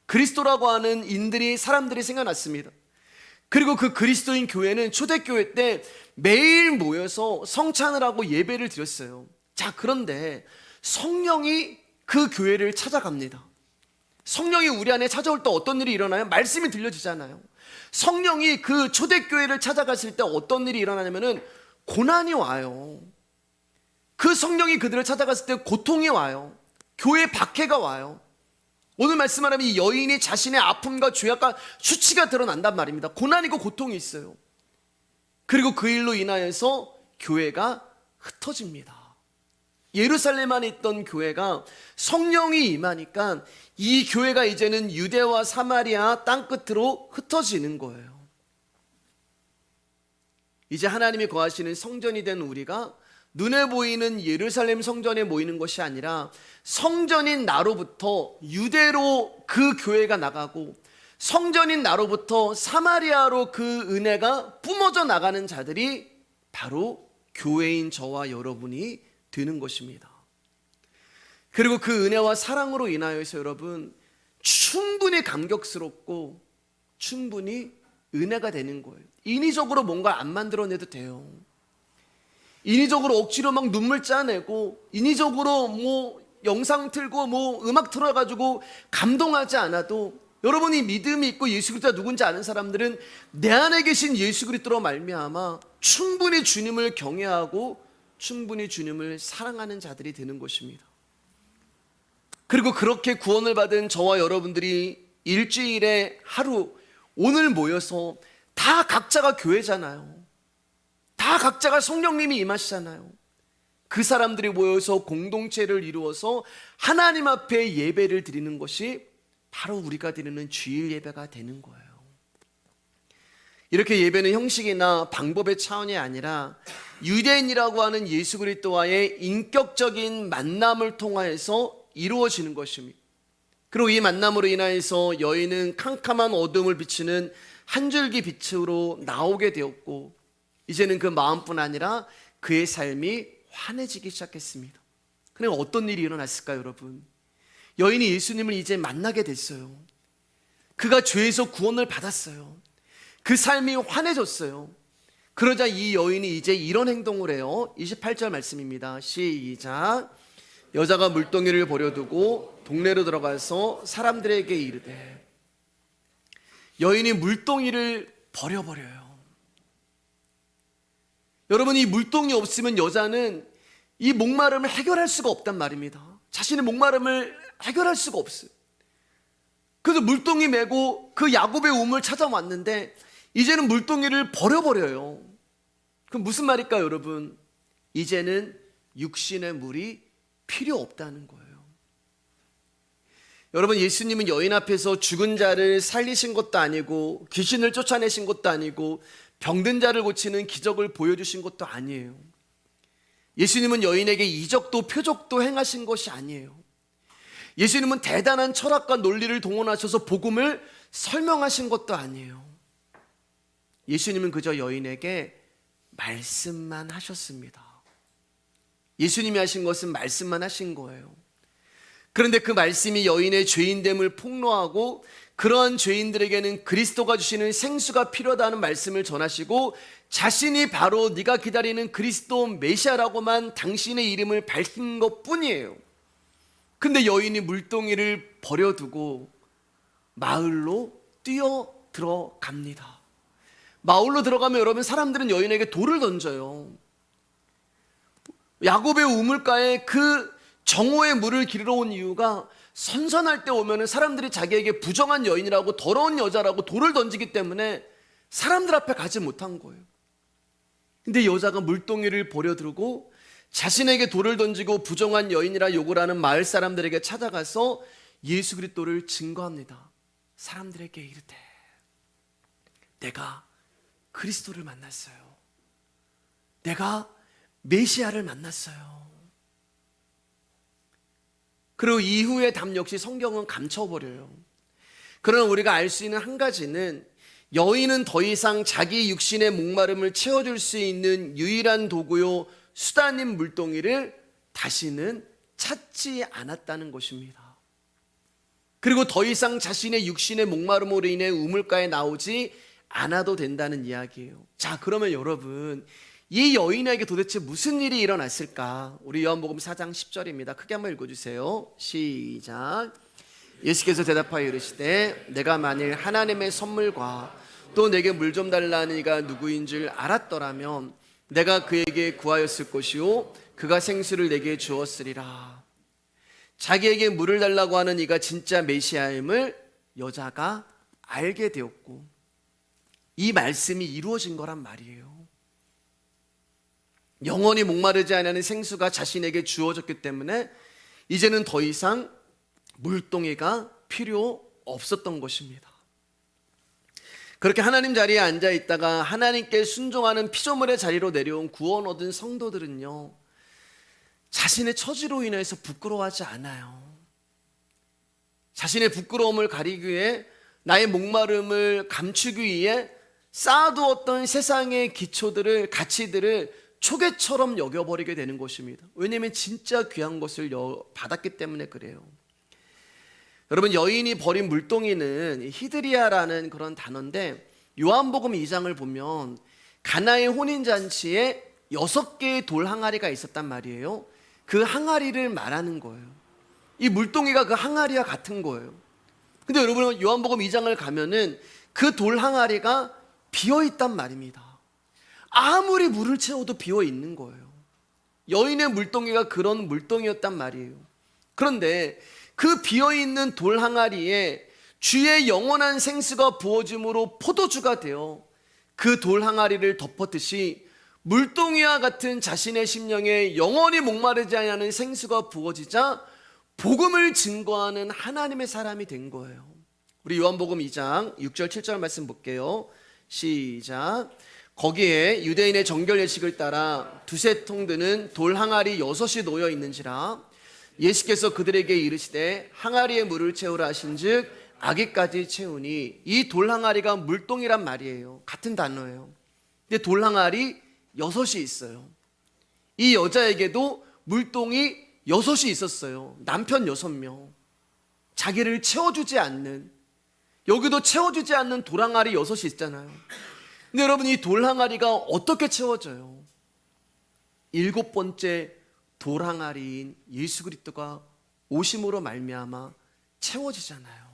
그리스도라고 하는 사람들이 생겨났습니다. 그리고 그 그리스도인 교회는 초대교회 때 매일 모여서 성찬을 하고 예배를 드렸어요. 자, 그런데 성령이 그 교회를 찾아갑니다. 성령이 우리 안에 찾아올 때 어떤 일이 일어나요? 말씀이 들려지잖아요. 성령이 그 초대교회를 찾아갔을 때 어떤 일이 일어나냐면은 고난이 와요. 그 성령이 그들을 찾아갔을 때 고통이 와요. 교회 박해가 와요. 오늘 말씀하면 이 여인이 자신의 아픔과 죄악과 수치가 드러난단 말입니다. 고난이고 고통이 있어요. 그리고 그 일로 인하여서 교회가 흩어집니다. 예루살렘 안에 있던 교회가 성령이 임하니까 이 교회가 이제는 유대와 사마리아 땅끝으로 흩어지는 거예요. 이제 하나님이 거하시는 성전이 된 우리가 눈에 보이는 예루살렘 성전에 모이는 것이 아니라 성전인 나로부터 유대로 그 교회가 나가고, 성전인 나로부터 사마리아로 그 은혜가 뿜어져 나가는 자들이 바로 교회인 저와 여러분이 되는 것입니다. 그리고 그 은혜와 사랑으로 인하여서 여러분 충분히 감격스럽고 충분히 은혜가 되는 거예요. 인위적으로 뭔가 안 만들어내도 돼요. 인위적으로 억지로 막 눈물 짜내고, 인위적으로 뭐 영상 틀고 뭐 음악 틀어가지고 감동하지 않아도, 여러분이 믿음이 있고 예수 그리스도가 누군지 아는 사람들은 내 안에 계신 예수 그리스도로 말미암아 충분히 주님을 경외하고 충분히 주님을 사랑하는 자들이 되는 것입니다. 그리고 그렇게 구원을 받은 저와 여러분들이 일주일에 하루, 오늘 모여서 다 각자가 교회잖아요. 다 각자가 성령님이 임하시잖아요. 그 사람들이 모여서 공동체를 이루어서 하나님 앞에 예배를 드리는 것이 바로 우리가 드리는 주일 예배가 되는 거예요. 이렇게 예배는 형식이나 방법의 차원이 아니라 유대인이라고 하는 예수 그리스도와의 인격적인 만남을 통하여서 이루어지는 것입니다. 그리고 이 만남으로 인하여서 여인은 캄캄한 어둠을 비추는 한 줄기 빛으로 나오게 되었고, 이제는 그 마음뿐 아니라 그의 삶이 환해지기 시작했습니다. 그럼 어떤 일이 일어났을까요, 여러분? 여인이 예수님을 이제 만나게 됐어요. 그가 죄에서 구원을 받았어요. 그 삶이 환해졌어요. 그러자 이 여인이 이제 이런 행동을 해요. 28절 말씀입니다. 시작. 여자가 물동이를 버려두고 동네로 들어가서 사람들에게 이르되, 여인이 물동이를 버려버려요. 여러분, 이 물동이 없으면 여자는 이 목마름을 해결할 수가 없단 말입니다. 자신의 목마름을 해결할 수가 없어요. 그래서 물동이 메고 그 야곱의 우물 찾아왔는데 이제는 물동이를 버려버려요. 그럼 무슨 말일까요, 여러분? 이제는 육신의 물이 필요 없다는 거예요. 여러분, 예수님은 여인 앞에서 죽은 자를 살리신 것도 아니고 귀신을 쫓아내신 것도 아니고 병든 자를 고치는 기적을 보여주신 것도 아니에요. 예수님은 여인에게 이적도 표적도 행하신 것이 아니에요. 예수님은 대단한 철학과 논리를 동원하셔서 복음을 설명하신 것도 아니에요. 예수님은 그저 여인에게 말씀만 하셨습니다. 예수님이 하신 것은 말씀만 하신 거예요. 그런데 그 말씀이 여인의 죄인됨을 폭로하고 그러한 죄인들에게는 그리스도가 주시는 생수가 필요하다는 말씀을 전하시고 자신이 바로 네가 기다리는 그리스도 메시아라고만 당신의 이름을 밝힌 것뿐이에요. 근데 여인이 물동이를 버려두고 마을로 뛰어 들어갑니다. 마을로 들어가면 여러분, 사람들은 여인에게 돌을 던져요. 야곱의 우물가에 그 정오의 물을 기르러 온 이유가 선선할 때 오면 사람들이 자기에게 부정한 여인이라고 더러운 여자라고 돌을 던지기 때문에 사람들 앞에 가지 못한 거예요. 근데 여자가 물동이를 버려두고 자신에게 돌을 던지고 부정한 여인이라 욕을 하는 마을 사람들에게 찾아가서 예수 그리스도를 증거합니다. 사람들에게 이르되, 내가 그리스도를 만났어요. 내가 메시아를 만났어요. 그리고 이후의 답 역시 성경은 감춰버려요. 그러나 우리가 알 수 있는 한 가지는, 여인은 더 이상 자기 육신의 목마름을 채워줄 수 있는 유일한 도구요 수단인 물동이를 다시는 찾지 않았다는 것입니다. 그리고 더 이상 자신의 육신의 목마름으로 인해 우물가에 나오지 않아도 된다는 이야기예요. 자, 그러면 여러분, 이 여인에게 도대체 무슨 일이 일어났을까? 우리 요한복음 4장 10절입니다. 크게 한번 읽어주세요. 시작. 예수께서 대답하여 이르시되, 내가 만일 하나님의 선물과 또 내게 물 좀 달라는 이가 누구인 줄 알았더라면 내가 그에게 구하였을 것이요 그가 생수를 내게 주었으리라. 자기에게 물을 달라고 하는 이가 진짜 메시아임을 여자가 알게 되었고, 이 말씀이 이루어진 거란 말이에요. 영원히 목마르지 않는 생수가 자신에게 주어졌기 때문에 이제는 더 이상 물동이가 필요 없었던 것입니다. 그렇게 하나님 자리에 앉아 있다가 하나님께 순종하는 피조물의 자리로 내려온 구원 얻은 성도들은요, 자신의 처지로 인해서 부끄러워하지 않아요. 자신의 부끄러움을 가리기 위해, 나의 목마름을 감추기 위해 쌓아두었던 세상의 기초들을, 가치들을 초계처럼 여겨버리게 되는 것입니다. 왜냐하면 진짜 귀한 것을 받았기 때문에 그래요. 여러분, 여인이 버린 물동이는 히드리아라는 그런 단어인데, 요한복음 2장을 보면 가나의 혼인잔치에 6개의 돌 항아리가 있었단 말이에요. 그 항아리를 말하는 거예요. 이 물동이가 그 항아리와 같은 거예요. 근데 여러분, 요한복음 2장을 가면은 그 돌 항아리가 비어있단 말입니다. 아무리 물을 채워도 비어있는 거예요. 여인의 물동이가 그런 물동이었단 말이에요. 그런데 그 비어있는 돌 항아리에 주의 영원한 생수가 부어짐으로 포도주가 되어 그 돌 항아리를 덮었듯이 물동이와 같은 자신의 심령에 영원히 목마르지 않는 생수가 부어지자 복음을 증거하는 하나님의 사람이 된 거예요. 우리 요한복음 2장 6절 7절 말씀 볼게요. 시작. 거기에 유대인의 정결 예식을 따라 두세 통 드는 돌 항아리 6이 놓여 있는지라. 예수께서 그들에게 이르시되 항아리에 물을 채우라 하신즉 아기까지 채우니. 이 돌 항아리가 물동이란 말이에요. 같은 단어예요. 근데 돌 항아리 6이 있어요. 이 여자에게도 물동이 6이 있었어요. 남편 6명. 자기를 채워주지 않는, 여기도 채워주지 않는 돌 항아리 6이 있잖아요. 근데 여러분, 이 돌 항아리가 어떻게 채워져요? 7번째 돌 항아리인 예수 그리스도가 오심으로 말미암아 채워지잖아요.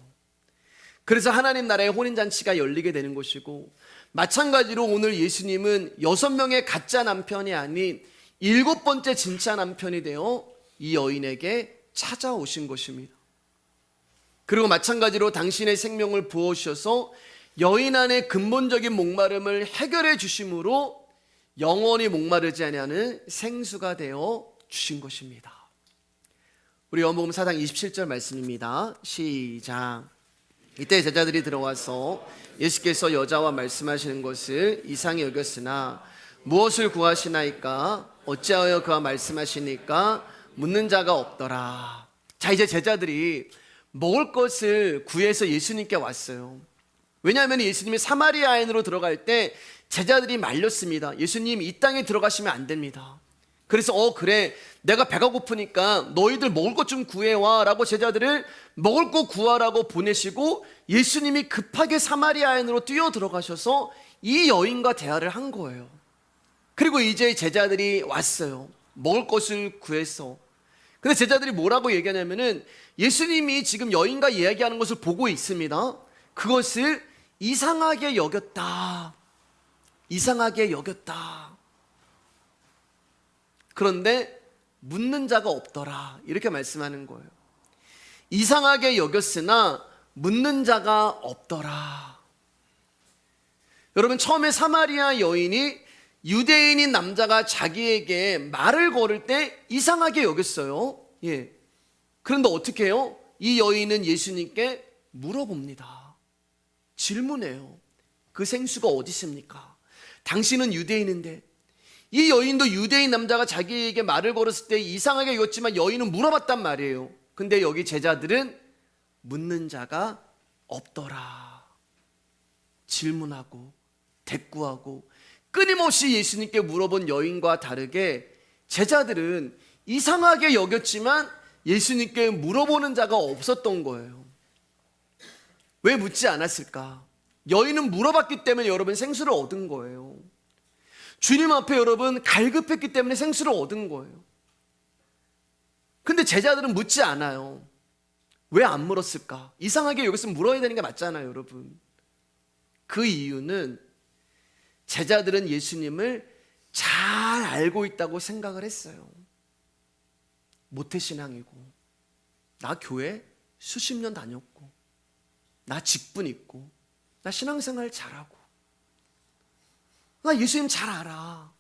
그래서 하나님 나라의 혼인잔치가 열리게 되는 것이고, 마찬가지로 오늘 예수님은 6명의 가짜 남편이 아닌 7번째 진짜 남편이 되어 이 여인에게 찾아오신 것입니다. 그리고 마찬가지로 당신의 생명을 부어주셔서 여인 안의 근본적인 목마름을 해결해 주심으로 영원히 목마르지 아니하는 생수가 되어 주신 것입니다. 우리 요한복음 4장 27절 말씀입니다. 시작. 이때 제자들이 들어와서 예수께서 여자와 말씀하시는 것을 이상히 여겼으나 무엇을 구하시나이까? 어찌하여 그와 말씀하시니까? 묻는 자가 없더라. 자, 이제 제자들이 먹을 것을 구해서 예수님께 왔어요. 왜냐하면 예수님이 사마리아인으로 들어갈 때 제자들이 말렸습니다. 예수님, 이 땅에 들어가시면 안 됩니다. 그래서 그래, 내가 배가 고프니까 너희들 먹을 것 좀 구해와 라고 제자들을 먹을 것 구하라고 보내시고, 예수님이 급하게 사마리아인으로 뛰어 들어가셔서 이 여인과 대화를 한 거예요. 그리고 이제 제자들이 왔어요. 먹을 것을 구해서. 근데 제자들이 뭐라고 얘기하냐면은 예수님이 지금 여인과 이야기하는 것을 보고 있습니다. 그것을 이상하게 여겼다. 이상하게 여겼다. 그런데 묻는 자가 없더라. 이렇게 말씀하는 거예요. 이상하게 여겼으나 묻는 자가 없더라. 여러분, 처음에 사마리아 여인이 유대인인 남자가 자기에게 말을 걸을 때 이상하게 여겼어요. 예. 그런데 어떻게 해요? 이 여인은 예수님께 물어봅니다. 질문해요. 그 생수가 어디 있습니까? 당신은 유대인인데. 이 여인도 유대인 남자가 자기에게 말을 걸었을 때 이상하게 여겼지만 여인은 물어봤단 말이에요. 근데 여기 제자들은 묻는 자가 없더라. 질문하고 대꾸하고 끊임없이 예수님께 물어본 여인과 다르게 제자들은 이상하게 여겼지만 예수님께 물어보는 자가 없었던 거예요. 왜 묻지 않았을까? 여인은 물어봤기 때문에 여러분 생수를 얻은 거예요. 주님 앞에 여러분 갈급했기 때문에 생수를 얻은 거예요. 근데 제자들은 묻지 않아요. 왜 안 물었을까? 이상하게 여기서 물어야 되는 게 맞잖아요, 여러분. 그 이유는 제자들은 예수님을 잘 알고 있다고 생각을 했어요. 모태신앙이고, 나 교회 수십 년 다녔고, 나 직분 있고, 나 신앙생활 잘하고, 나 예수님 잘 알아.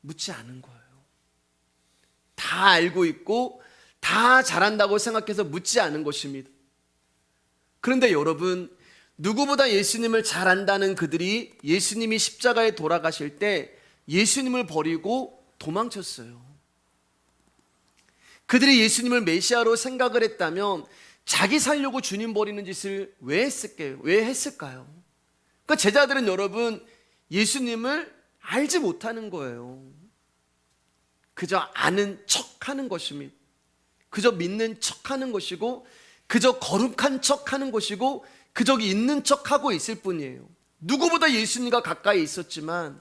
묻지 않은 거예요. 다 알고 있고 다 잘한다고 생각해서 묻지 않은 것입니다. 그런데 여러분, 누구보다 예수님을 잘 안다는 그들이 예수님이 십자가에 돌아가실 때 예수님을 버리고 도망쳤어요. 그들이 예수님을 메시아로 생각을 했다면 자기 살려고 주님 버리는 짓을 왜 했을까요? 그러니까 제자들은 여러분 예수님을 알지 못하는 거예요. 그저 아는 척하는 것입니다. 그저 믿는 척하는 것이고, 그저 거룩한 척하는 것이고, 그저 있는 척하고 있을 뿐이에요. 누구보다 예수님과 가까이 있었지만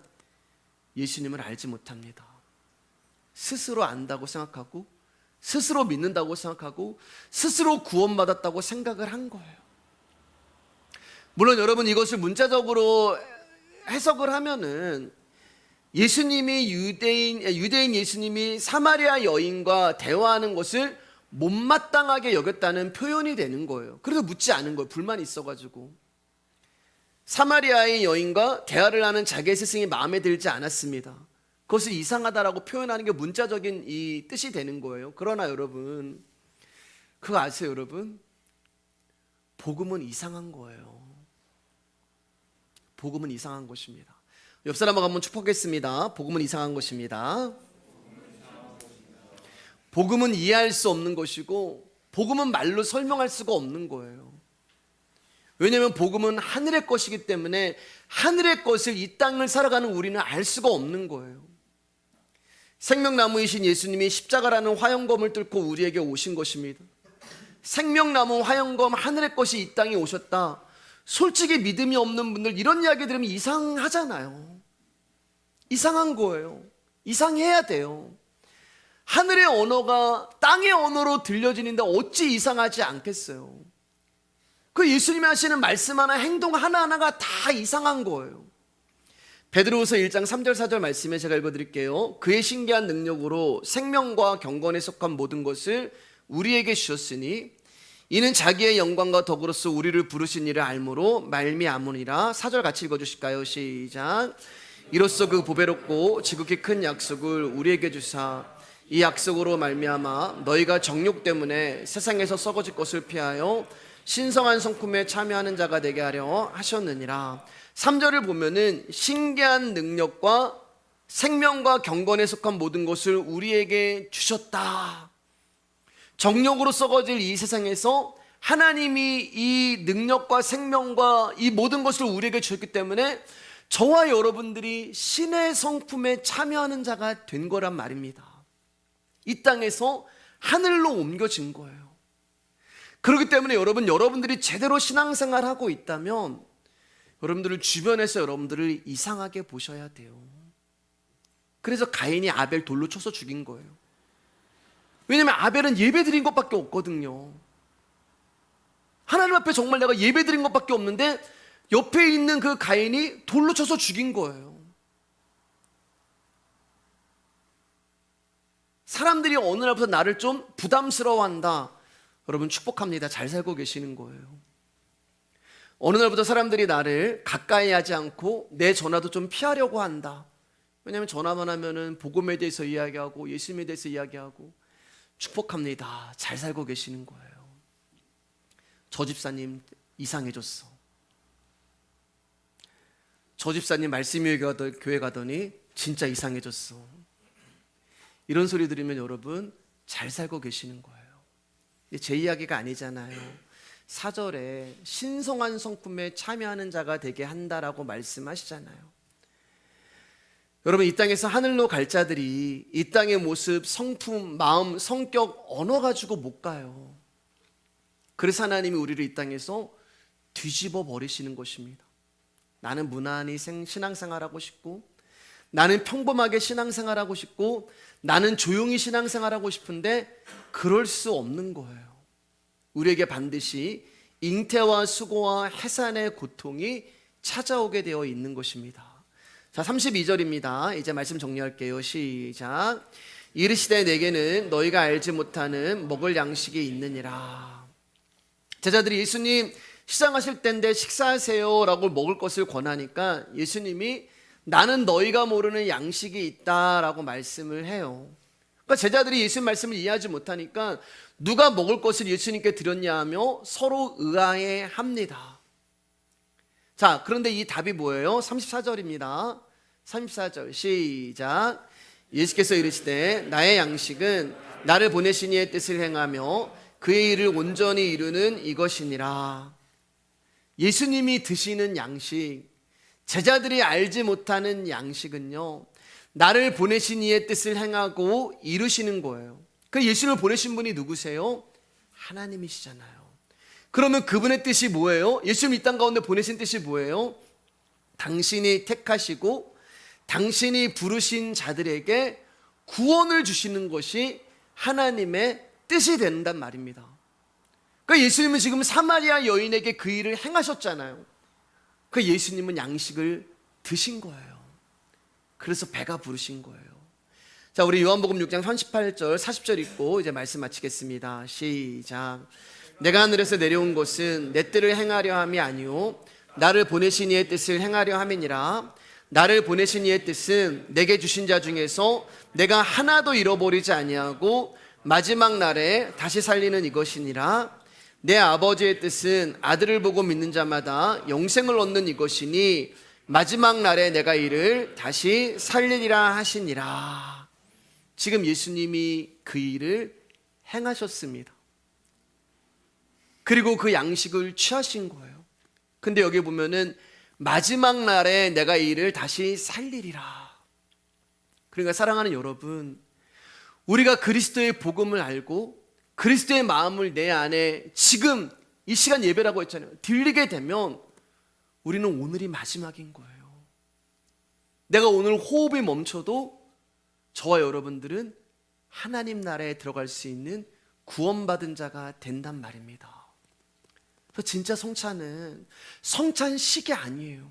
예수님을 알지 못합니다. 스스로 안다고 생각하고, 스스로 믿는다고 생각하고, 스스로 구원받았다고 생각을 한 거예요. 물론 여러분, 이것을 문자적으로 해석을 하면은 예수님이 유대인 예수님이 사마리아 여인과 대화하는 것을 못마땅하게 여겼다는 표현이 되는 거예요. 그래서 묻지 않은 거예요. 불만이 있어가지고. 사마리아의 여인과 대화를 하는 자기의 스승이 마음에 들지 않았습니다. 그것을 이상하다라고 표현하는 게 문자적인 이 뜻이 되는 거예요. 그러나 여러분, 그거 아세요, 여러분? 복음은 이상한 거예요. 복음은 이상한 것입니다. 옆 사람하고 한번 축복하겠습니다. 복음은 이상한 것입니다. 복음은 이해할 수 없는 것이고 복음은 말로 설명할 수가 없는 거예요. 왜냐하면 복음은 하늘의 것이기 때문에 하늘의 것을 이 땅을 살아가는 우리는 알 수가 없는 거예요. 생명나무이신 예수님이 십자가라는 화영검을 뚫고 우리에게 오신 것입니다. 생명나무 화영검 하늘의 것이 이 땅에 오셨다. 솔직히 믿음이 없는 분들 이런 이야기 들으면 이상하잖아요. 이상한 거예요. 이상해야 돼요. 하늘의 언어가 땅의 언어로 들려지는데 어찌 이상하지 않겠어요? 그 예수님이 하시는 말씀 하나, 행동 하나하나가 다 이상한 거예요. 베드로후서 1장 3절 4절 말씀에 제가 읽어드릴게요. 그의 신기한 능력으로 생명과 경건에 속한 모든 것을 우리에게 주셨으니 이는 자기의 영광과 덕으로서 우리를 부르신 이를 알므로 말미암으니라. 4절 같이 읽어주실까요? 시작. 이로써 그 보배롭고 지극히 큰 약속을 우리에게 주사 이 약속으로 말미암아 너희가 정욕 때문에 세상에서 썩어질 것을 피하여 신성한 성품에 참여하는 자가 되게 하려 하셨느니라. 3절을 보면은 신기한 능력과 생명과 경건에 속한 모든 것을 우리에게 주셨다. 정욕으로 썩어질 이 세상에서 하나님이 이 능력과 생명과 이 모든 것을 우리에게 주셨기 때문에 저와 여러분들이 신의 성품에 참여하는 자가 된 거란 말입니다. 이 땅에서 하늘로 옮겨진 거예요. 그렇기 때문에 여러분들이 제대로 신앙생활하고 있다면 여러분들을 주변에서 여러분들을 이상하게 보셔야 돼요. 그래서 가인이 아벨 돌로 쳐서 죽인 거예요. 왜냐하면 아벨은 예배 드린 것밖에 없거든요. 하나님 앞에 정말 내가 예배 드린 것밖에 없는데 옆에 있는 그 가인이 돌로 쳐서 죽인 거예요. 사람들이 어느 날부터 나를 좀 부담스러워한다. 여러분 축복합니다. 잘 살고 계시는 거예요. 어느 날부터 사람들이 나를 가까이 하지 않고 내 전화도 좀 피하려고 한다. 왜냐하면 전화만 하면은 복음에 대해서 이야기하고 예수님에 대해서 이야기하고. 축복합니다. 잘 살고 계시는 거예요. 저 집사님 이상해졌어. 저 집사님 말씀이 교회 가더니 진짜 이상해졌어. 이런 소리 들으면 여러분 잘 살고 계시는 거예요. 제 이야기가 아니잖아요. 4절에 신성한 성품에 참여하는 자가 되게 한다라고 말씀하시잖아요. 여러분 이 땅에서 하늘로 갈 자들이 이 땅의 모습, 성품, 마음, 성격, 언어 가지고 못 가요. 그래서 하나님이 우리를 이 땅에서 뒤집어 버리시는 것입니다. 나는 무난히 신앙생활하고 싶고 나는 평범하게 신앙생활하고 싶고 나는 조용히 신앙생활하고 싶은데 그럴 수 없는 거예요. 우리에게 반드시 잉태와 수고와 해산의 고통이 찾아오게 되어 있는 것입니다. 자, 32절입니다. 이제 말씀 정리할게요. 시작. 이르시되 내게는 너희가 알지 못하는 먹을 양식이 있느니라. 제자들이 예수님 시장하실 때인데 식사하세요 라고 먹을 것을 권하니까 예수님이 나는 너희가 모르는 양식이 있다라고 말씀을 해요. 그러니까 제자들이 예수님 말씀을 이해하지 못하니까 누가 먹을 것을 예수님께 드렸냐 하며 서로 의아해합니다. 자, 그런데 이 답이 뭐예요? 34절입니다. 34절 시작. 예수께서 이르시되 나의 양식은 나를 보내신 이의 뜻을 행하며 그의 일을 온전히 이루는 이것이니라. 예수님이 드시는 양식, 제자들이 알지 못하는 양식은요, 나를 보내신 이의 뜻을 행하고 이루시는 거예요. 그 예수님을 보내신 분이 누구세요? 하나님이시잖아요. 그러면 그분의 뜻이 뭐예요? 예수님 이 땅 가운데 보내신 뜻이 뭐예요? 당신이 택하시고 당신이 부르신 자들에게 구원을 주시는 것이 하나님의 뜻이 된단 말입니다. 그러니까 예수님은 지금 사마리아 여인에게 그 일을 행하셨잖아요. 그 예수님은 양식을 드신 거예요. 그래서 배가 부르신 거예요. 자, 우리 요한복음 6장 38절 40절 읽고 이제 말씀 마치겠습니다. 시작. 내가 하늘에서 내려온 것은 내 뜻을 행하려 함이 아니요 나를 보내신 이의 뜻을 행하려 함이니라. 나를 보내신 이의 뜻은 내게 주신 자 중에서 내가 하나도 잃어버리지 아니하고 마지막 날에 다시 살리는 이것이니라. 내 아버지의 뜻은 아들을 보고 믿는 자마다 영생을 얻는 이것이니 마지막 날에 내가 이를 다시 살리리라 하시니라. 지금 예수님이 그 일을 행하셨습니다. 그리고 그 양식을 취하신 거예요. 근데 여기 보면은 마지막 날에 내가 이 일을 다시 살리리라. 그러니까 사랑하는 여러분, 우리가 그리스도의 복음을 알고 그리스도의 마음을 내 안에 지금 이 시간 예배라고 했잖아요. 들리게 되면 우리는 오늘이 마지막인 거예요. 내가 오늘 호흡이 멈춰도 저와 여러분들은 하나님 나라에 들어갈 수 있는 구원받은 자가 된단 말입니다. 그래서 진짜 성찬은 성찬식이 아니에요.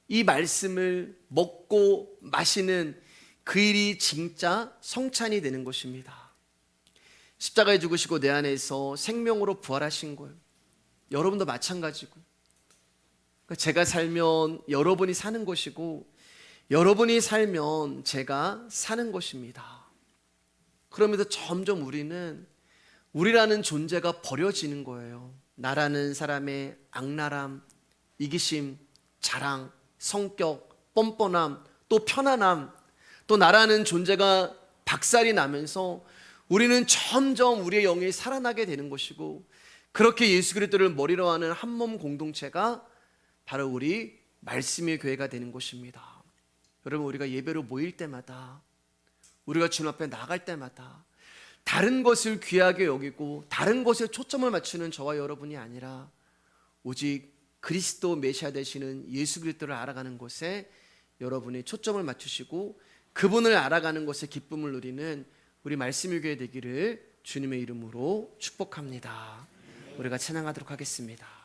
이 말씀을 먹고 마시는 그 일이 진짜 성찬이 되는 것입니다. 십자가에 죽으시고 내 안에서 생명으로 부활하신 거예요. 여러분도 마찬가지고, 제가 살면 여러분이 사는 것이고 여러분이 살면 제가 사는 것입니다. 그러면서 점점 우리라는 존재가 버려지는 거예요. 나라는 사람의 악랄함, 이기심, 자랑, 성격, 뻔뻔함, 또 편안함, 또 나라는 존재가 박살이 나면서 우리는 점점 우리의 영이 살아나게 되는 것이고, 그렇게 예수 그리스도를 머리로 하는 한 몸 공동체가 바로 우리 말씀의 교회가 되는 것입니다. 여러분, 우리가 예배로 모일 때마다, 우리가 주님 앞에 나갈 때마다 다른 것을 귀하게 여기고 다른 것에 초점을 맞추는 저와 여러분이 아니라 오직 그리스도 메시아 되시는 예수 그리스도를 알아가는 것에 여러분이 초점을 맞추시고 그분을 알아가는 것에 기쁨을 누리는 우리 말씀의 교회 되기를 주님의 이름으로 축복합니다. 우리가 찬양하도록 하겠습니다.